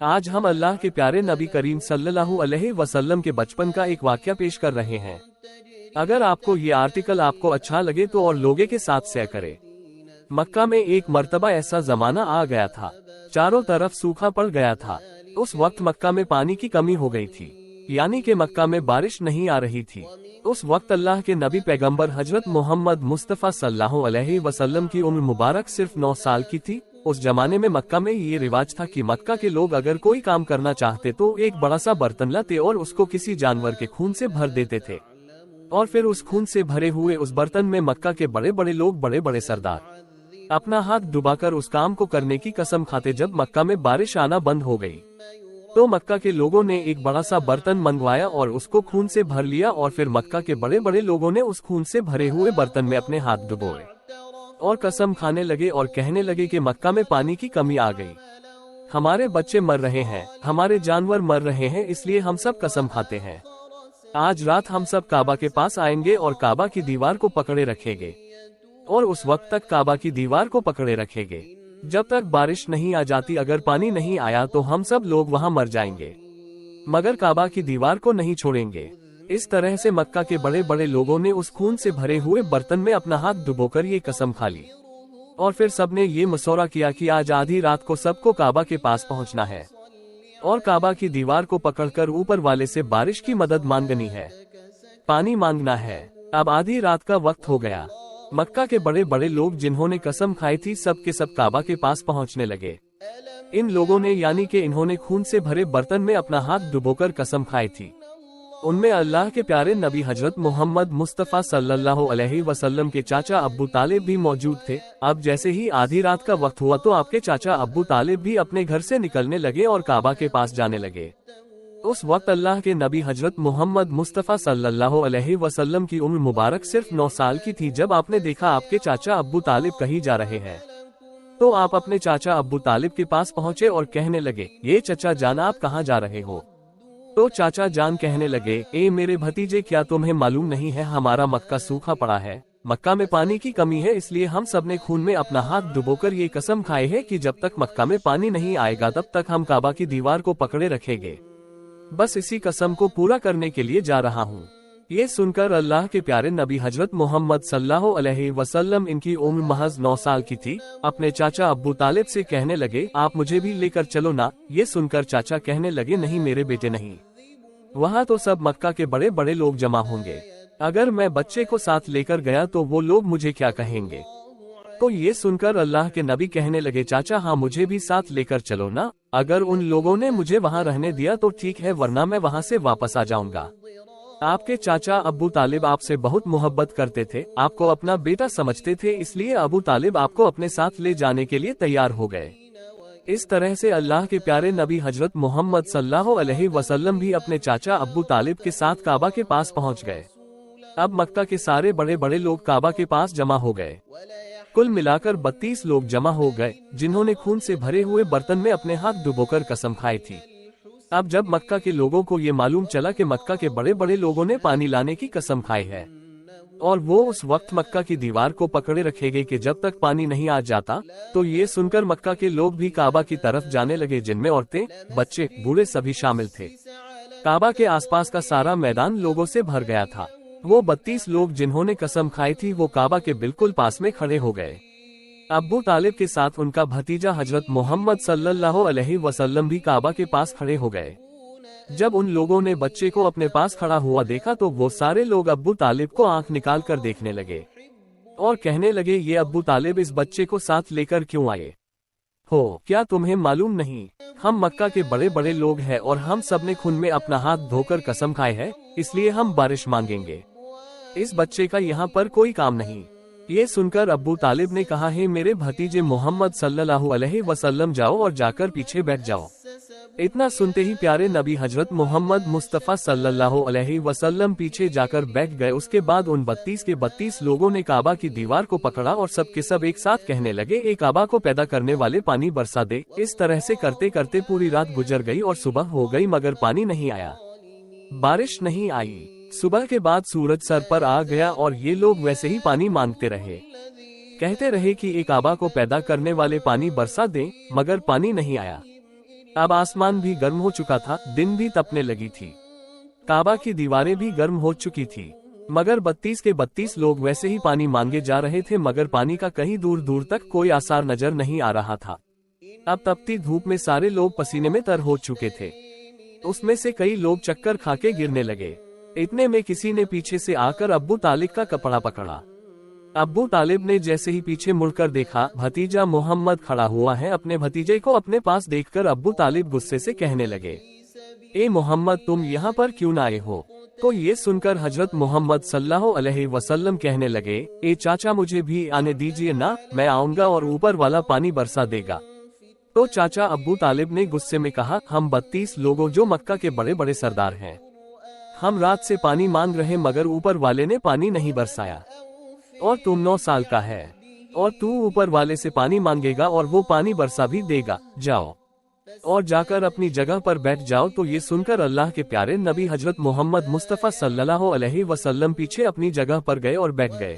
آج ہم اللہ کے پیارے نبی کریم صلی اللہ علیہ وسلم کے بچپن کا ایک واقعہ پیش کر رہے ہیں۔ اگر آپ کو یہ آرٹیکل آپ کو اچھا لگے تو اور لوگوں کے ساتھ شیئر کریں۔ مکہ میں ایک مرتبہ ایسا زمانہ آ گیا تھا، چاروں طرف سوکھا پڑ گیا تھا۔ اس وقت مکہ میں پانی کی کمی ہو گئی تھی، یعنی کہ مکہ میں بارش نہیں آ رہی تھی۔ اس وقت اللہ کے نبی پیغمبر حضرت محمد مصطفیٰ صلی اللہ علیہ وسلم کی عمر مبارک صرف 9 سال کی تھی۔ اس زمانے میں مکہ میں یہ رواج تھا کہ مکہ کے لوگ اگر کوئی کام کرنا چاہتے تو ایک بڑا سا برتن لاتے اور اس کو کسی جانور کے خون سے بھر دیتے تھے، اور پھر اس خون سے بھرے ہوئے اس برتن میں مکہ کے بڑے بڑے لوگ، بڑے بڑے سردار اپنا ہاتھ ڈبا کر اس کام کو کرنے کی قسم کھاتے۔ جب مکہ میں بارش آنا بند ہو گئی تو مکہ کے لوگوں نے ایک بڑا سا برتن منگوایا اور اس کو خون سے بھر لیا، اور پھر مکہ کے بڑے بڑے لوگوں نے اس خون سے بھرے ہوئے برتن میں اپنے ہاتھ ڈبوئے اور قسم کھانے لگے اور کہنے لگے کہ مکہ میں پانی کی کمی آ گئی، ہمارے بچے مر رہے ہیں، ہمارے جانور مر رہے ہیں، اس لیے ہم سب قسم کھاتے ہیں آج رات ہم سب کعبہ کے پاس آئیں گے اور کعبہ کی دیوار کو پکڑے رکھیں گے، اور اس وقت تک کعبہ کی دیوار کو پکڑے رکھیں گے جب تک بارش نہیں آ جاتی۔ اگر پانی نہیں آیا تو ہم سب لوگ وہاں مر جائیں گے، مگر کعبہ کی دیوار کو نہیں چھوڑیں گے۔ اس طرح سے مکہ کے بڑے بڑے لوگوں نے اس خون سے بھرے ہوئے برتن میں اپنا ہاتھ ڈبو کر یہ قسم کھا لی، اور پھر سب نے یہ مشورہ کیا کہ آج آدھی رات کو سب کو کعبہ کے پاس پہنچنا ہے اور کعبہ کی دیوار کو پکڑ کر اوپر والے سے بارش کی مدد مانگنی ہے، پانی مانگنا ہے۔ اب آدھی رات کا وقت ہو گیا۔ مکہ کے بڑے بڑے لوگ جنہوں نے قسم کھائی تھی سب کے سب کعبہ کے پاس پہنچنے لگے۔ ان لوگوں نے، یعنی کہ انہوں نے خون سے بھرے برتن میں اپنا ہاتھ ڈبو کر قسم کھائی تھی، ان میں اللہ کے پیارے نبی حضرت محمد مصطفیٰ صلی اللہ علیہ وسلم کے چاچا ابو طالب بھی موجود تھے۔ اب جیسے ہی آدھی رات کا وقت ہوا تو آپ کے چاچا ابو طالب بھی اپنے گھر سے نکلنے لگے اور کعبہ کے پاس جانے لگے۔ اس وقت اللہ کے نبی حضرت محمد مصطفیٰ صلی اللہ علیہ وسلم کی عمر مبارک صرف 9 سال کی تھی۔ جب آپ نے دیکھا آپ کے چاچا ابو طالب کہیں جا رہے ہیں تو آپ اپنے چاچا ابو طالب کے پاس پہنچے اور کہنے لگے، یہ چچا جان آپ کہاں جا رہے ہو؟ تو چاچا جان کہنے لگے، اے میرے بھتیجے، کیا تمہیں معلوم نہیں ہے ہمارا مکہ سوکھا پڑا ہے، مکہ میں پانی کی کمی ہے، اس لیے ہم سب نے خون میں اپنا ہاتھ ڈبو کر یہ قسم کھائی ہے کہ جب تک مکہ میں پانی نہیں آئے گا تب تک ہم کعبہ کی دیوار کو پکڑے رکھیں گے۔ بس اسی قسم کو پورا کرنے کے لیے جا رہا ہوں۔ یہ سن کر اللہ کے پیارے نبی حضرت محمد صلی اللہ علیہ وسلم، ان کی عمر محض 9 سال کی تھی، اپنے چاچا ابو طالب سے کہنے لگے، آپ مجھے بھی لے کر چلو نا۔ یہ سن کر چاچا کہنے لگے، نہیں میرے بیٹے نہیں، وہاں تو سب مکہ کے بڑے بڑے لوگ جمع ہوں گے، اگر میں بچے کو ساتھ لے کر گیا تو وہ لوگ مجھے کیا کہیں گے؟ تو یہ سن کر اللہ کے نبی کہنے لگے، چاچا ہاں مجھے بھی ساتھ لے کر چلو نا، اگر ان لوگوں نے مجھے وہاں رہنے دیا تو ٹھیک ہے، ورنہ میں وہاں سے واپس آ جاؤں گا۔ آپ کے چاچا ابو طالب آپ سے بہت محبت کرتے تھے، آپ کو اپنا بیٹا سمجھتے تھے، اس لیے ابو طالب آپ کو اپنے ساتھ لے جانے کے لیے تیار ہو گئے۔ اس طرح سے اللہ کے پیارے نبی حضرت محمد صلی اللہ علیہ وسلم بھی اپنے چاچا ابو طالب کے ساتھ کعبہ کے پاس پہنچ گئے۔ اب مکہ کے سارے بڑے بڑے لوگ کعبہ کے پاس جمع ہو گئے، کل ملا کر 32 لوگ جمع ہو گئے جنہوں نے خون سے بھرے ہوئے برتن میں اپنے ہاتھ ڈبو کر قسم کھائی تھی۔ اب جب مکہ کے لوگوں کو یہ معلوم چلا کہ مکہ کے بڑے بڑے لوگوں نے پانی لانے کی قسم کھائی ہے اور وہ اس وقت مکہ کی دیوار کو پکڑے رکھے گے کہ جب تک پانی نہیں آ جاتا، تو یہ سن کر مکہ کے لوگ بھی کعبہ کی طرف جانے لگے، جن میں عورتیں، بچے، بوڑھے سبھی شامل تھے۔ کعبہ کے آس پاس کا سارا میدان لوگوں سے بھر گیا تھا۔ وہ 32 لوگ جنہوں نے قسم کھائی تھی وہ کعبہ کے بالکل پاس میں کھڑے ہو گئے۔ ابو طالب کے ساتھ ان کا بھتیجا حضرت محمد صلی اللہ علیہ وسلم بھی کعبہ کے پاس کھڑے ہو گئے۔ جب ان لوگوں نے بچے کو اپنے پاس کھڑا ہوا دیکھا تو وہ سارے لوگ ابو طالب کو آنکھ نکال کر دیکھنے لگے اور کہنے لگے، یہ ابو طالب اس بچے کو ساتھ لے کر کیوں آئے ہو؟ کیا تمہیں معلوم نہیں ہم مکہ کے بڑے بڑے لوگ ہیں اور ہم سب نے خون میں اپنا ہاتھ دھو کر قسم کھائے ہے، اس لیے ہم بارش مانگیں گے، اس بچے کا یہاں پر کوئی کام نہیں۔ یہ سن کر ابو طالب نے کہا، ہے میرے بھتیجے محمد صلی اللہ علیہ وسلم، جاؤ اور جا کر پیچھے بیٹھ جاؤ۔ اتنا سنتے ہی پیارے نبی حضرت محمد مصطفیٰ صلی اللہ علیہ وسلم پیچھے جا کر بیٹھ گئے۔ اس کے بعد ان 32 کے 32 لوگوں نے کعبہ کی دیوار کو پکڑا اور سب کے سب ایک ساتھ کہنے لگے، اے کعبہ کو پیدا کرنے والے پانی برسا دے۔ اس طرح سے کرتے کرتے پوری رات گزر گئی اور صبح ہو گئی، مگر پانی نہیں آیا، بارش نہیں آئی۔ صبح کے بعد سورج سر پر آ گیا اور یہ لوگ ویسے ہی پانی مانگتے رہے، کہتے رہے کہ اے کعبہ کو پیدا کرنے والے پانی برسا دیں، مگر پانی نہیں آیا۔ अब आसमान भी गर्म हो चुका था, दिन भी तपने लगी थी, काबा की दीवारें भी गर्म हो चुकी थी, मगर 32 के 32 लोग वैसे ही पानी मांगे जा रहे थे, मगर पानी का कहीं दूर दूर तक कोई आसार नजर नहीं आ रहा था। अब तपती धूप में सारे लोग पसीने में तर हो चुके थे। उसमें से कई लोग चक्कर खाके गिरने लगे। इतने में किसी ने पीछे से आकर अब्बू तालिब का कपड़ा पकड़ा। अब्बू तालिब ने जैसे ही पीछे मुड़कर देखा, भतीजा मोहम्मद खड़ा हुआ है। अपने भतीजे को अपने पास देखकर अब्बू तालिब गुस्से से कहने लगे, ए मोहम्मद, तुम यहाँ पर क्यों न आए हो? तो ये सुनकर हजरत मोहम्मद सल्लल्लाहु अलैहि वसल्लम कहने लगे, ए चाचा, मुझे भी आने दीजिए ना, मैं आऊंगा और ऊपर वाला पानी बरसा देगा। तो चाचा अब्बू तालिब ने गुस्से में कहा, हम 32 लोगों जो मक्का के बड़े बड़े सरदार हैं, हम रात से पानी मांग रहे मगर ऊपर वाले ने पानी नहीं बरसाया, और तुम 9 साल का है और तू ऊपर वाले से पानी मांगेगा और वो पानी बरसा भी देगा, जाओ और जाकर अपनी जगह पर बैठ जाओ। तो ये सुनकर अल्लाह के प्यारे नबी हजरत मोहम्मद मुस्तफ़ा सल्लल्लाहु अलैहि वसल्लम पीछे अपनी जगह पर गए और बैठ गए।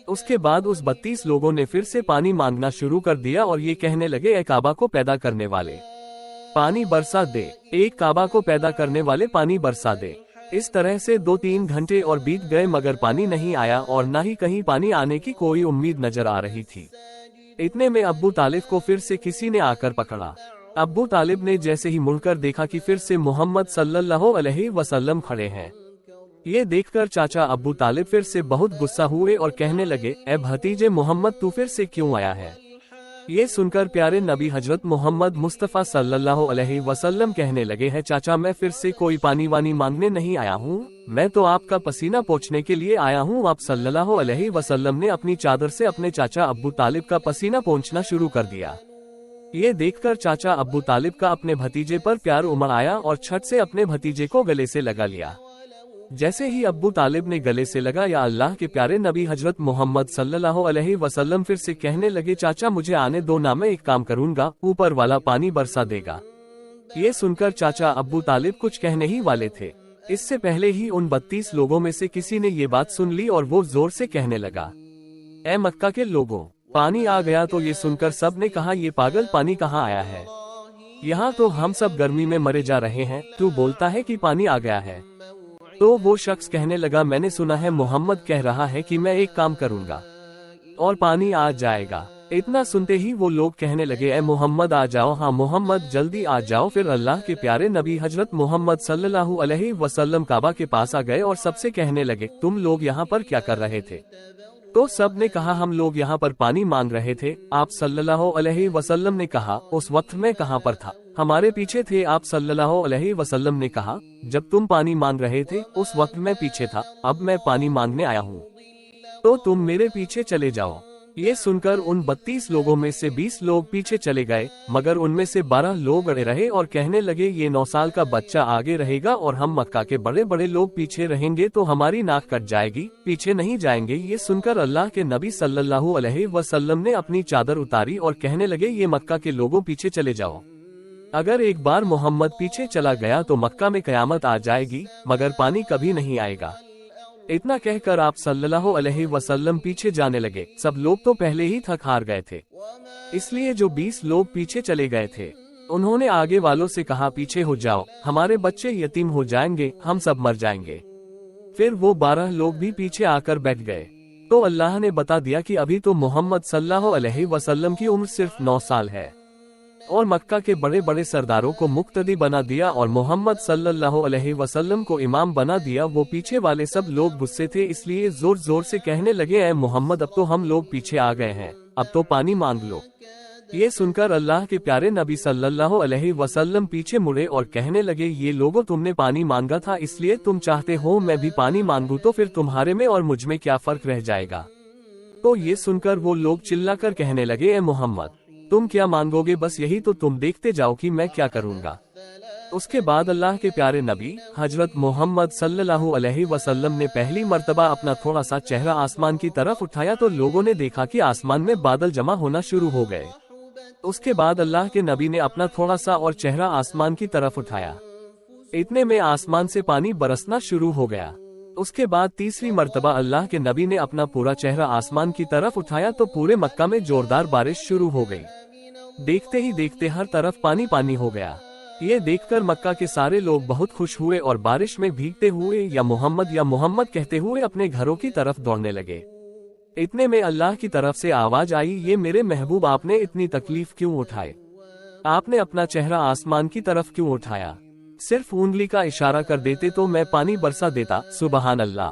उसके बाद उस 32 लोगों ने फिर से पानी मांगना शुरू कर दिया और ये कहने लगे, ए काबा को पैदा करने वाले, पानी बरसा दे, एक काबा को पैदा करने वाले, पानी बरसा दे। इस तरह से 2-3 घंटे और बीत गए मगर पानी नहीं आया और न ही कहीं पानी आने की कोई उम्मीद नजर आ रही थी। इतने में अब्बू तालिब को फिर से किसी ने आकर पकड़ा। अब्बू तालिब ने जैसे ही मुड़कर देखा कि फिर से मोहम्मद सल्लल्लाहु अलैहि वसल्लम खड़े हैं। ये देखकर चाचा अब्बू तालिब फिर से बहुत गुस्सा हुए और कहने लगे, ए भतीजे मोहम्मद, तू फिर से क्यों आया है? ये सुनकर प्यारे नबी हजरत मोहम्मद मुस्तफ़ा सल्लल्लाहु अलैहि वसल्लम कहने लगे, है चाचा, मैं फिर से कोई पानी वानी मांगने नहीं आया हूँ, मैं तो आपका पसीना पोंछने के लिए आया हूँ। आप सल्लल्लाहु अलैहि वसल्लम ने अपनी चादर से अपने चाचा अब्बू तालिब का पसीना पोंछना शुरू कर दिया। ये देखकर चाचा अब्बू तालिब का अपने भतीजे पर प्यार उमड़ आया और छट से अपने भतीजे को गले से लगा लिया। जैसे ही अब्बू तालिब ने गले से लगा, या अल्लाह के प्यारे नबी हजरत मोहम्मद सल्लल्लाहु अलैहि वसल्लम फिर से कहने लगे, चाचा मुझे आने दो ना, मैं एक काम करूंगा, ऊपर वाला पानी बरसा देगा। ये सुनकर चाचा अब्बू तालिब कुछ कहने ही वाले थे, इससे पहले ही उन 32 लोगों में से किसी ने ये बात सुन ली और वो जोर से कहने लगा, ए मक्का के लोगों, पानी आ गया। तो ये सुनकर सब ने कहा, ये पागल, पानी कहाँ आया है? यहाँ तो हम सब गर्मी में मरे जा रहे हैं, तू बोलता है कि पानी आ गया है। तो वो शख्स कहने लगा, मैंने सुना है मोहम्मद कह रहा है कि मैं एक काम करूंगा और पानी आ जाएगा। इतना सुनते ही वो लोग कहने लगे, ए मोहम्मद आ जाओ, हाँ मोहम्मद जल्दी आ जाओ। फिर अल्लाह के प्यारे नबी हजरत मोहम्मद सल्लल्लाहु अलैहि वसल्लम काबा के पास आ गए और सबसे कहने लगे, तुम लोग यहाँ पर क्या कर रहे थे? तो सब ने कहा, हम लोग यहाँ पर पानी मांग रहे थे। आप सल्लल्लाहु अलैहि वसल्लम ने कहा, उस वक्त मैं कहाँ पर था? हमारे पीछे थे। आप सल्लल्लाहु अलैहि वसल्लम ने कहा, जब तुम पानी मांग रहे थे उस वक्त मैं पीछे था, अब मैं पानी मांगने आया हूँ, तो तुम मेरे पीछे चले जाओ। ये सुनकर उन 32 लोगों में से 20 लोग पीछे चले गए, मगर उनमें से 12 लोग अड़े रहे और कहने लगे, ये 9 साल का बच्चा आगे रहेगा और हम मक्का के बड़े बड़े लोग पीछे रहेंगे तो हमारी नाक कट जाएगी, पीछे नहीं जाएंगे। ये सुनकर अल्लाह के नबी सल्लल्लाहु अलैहि वसल्लम ने अपनी चादर उतारी और कहने लगे, ये मक्का के लोगों पीछे चले जाओ। अगर एक बार मोहम्मद पीछे चला गया तो मक्का में कयामत आ जाएगी, मगर पानी कभी नहीं आएगा। इतना कहकर आप सल्लल्लाहु अलैहि वसल्लम पीछे जाने लगे। सब लोग तो पहले ही थक हार गए थे, इसलिए जो 20 लोग पीछे चले गए थे उन्होंने आगे वालों से कहा, पीछे हो जाओ, हमारे बच्चे यतीम हो जाएंगे, हम सब मर जाएंगे। फिर वो 12 लोग भी पीछे आकर बैठ गए। तो अल्लाह ने बता दिया कि अभी तो मोहम्मद सल्लल्लाहु अलैहि वसल्लम की उम्र सिर्फ 9 साल है और मक्का के बड़े बड़े सरदारों को मुक्तदी बना दिया और मोहम्मद सल्लल्लाहु अलैहि वसल्लम को इमाम बना दिया। वो पीछे वाले सब लोग गुस्से थे, इसलिए जोर जोर से कहने लगे, ऐ मोहम्मद, अब तो हम लोग पीछे आ गए हैं, अब तो पानी मांग लो। ये सुनकर अल्लाह के प्यारे नबी सल्लल्लाहु अलैहि वसल्लम पीछे मुड़े और कहने लगे, ये लोगों, तुमने पानी मांगा था इसलिए तुम चाहते हो मैं भी पानी मांगूं, तो फिर तुम्हारे में और मुझ में क्या फर्क रह जाएगा? तो ये सुनकर वो लोग चिल्लाकर कहने लगे, ए मोहम्मद, तुम क्या मांगोगे? बस यही तो तुम देखते जाओ कि मैं क्या करूंगा। उसके बाद अल्लाह के प्यारे नबी हजरत मोहम्मद सल्लल्लाहु अलैहि वसल्लम ने पहली मर्तबा अपना थोड़ा सा चेहरा आसमान की तरफ उठाया तो लोगों ने देखा कि आसमान में बादल जमा होना शुरू हो गए। उसके बाद अल्लाह के नबी ने अपना थोड़ा सा और चेहरा आसमान की तरफ उठाया, इतने में आसमान से पानी बरसना शुरू हो गया। उसके बाद तीसरी मर्तबा अल्लाह के नबी ने अपना पूरा चेहरा आसमान की तरफ उठाया तो पूरे मक्का में जोरदार बारिश शुरू हो गई। देखते ही देखते हर तरफ पानी पानी हो गया। ये देखकर मक्का के सारे लोग बहुत खुश हुए और बारिश में भीगते हुए या मोहम्मद कहते हुए अपने घरों की तरफ दौड़ने लगे। इतने में अल्लाह की तरफ से आवाज आई, ये मेरे महबूब, आपने इतनी तकलीफ क्यों उठाए? आपने अपना चेहरा आसमान की तरफ क्यों उठाया? सिर्फ उंगली का इशारा कर देते तो मैं पानी बरसा देता। सुबहान अल्लाह।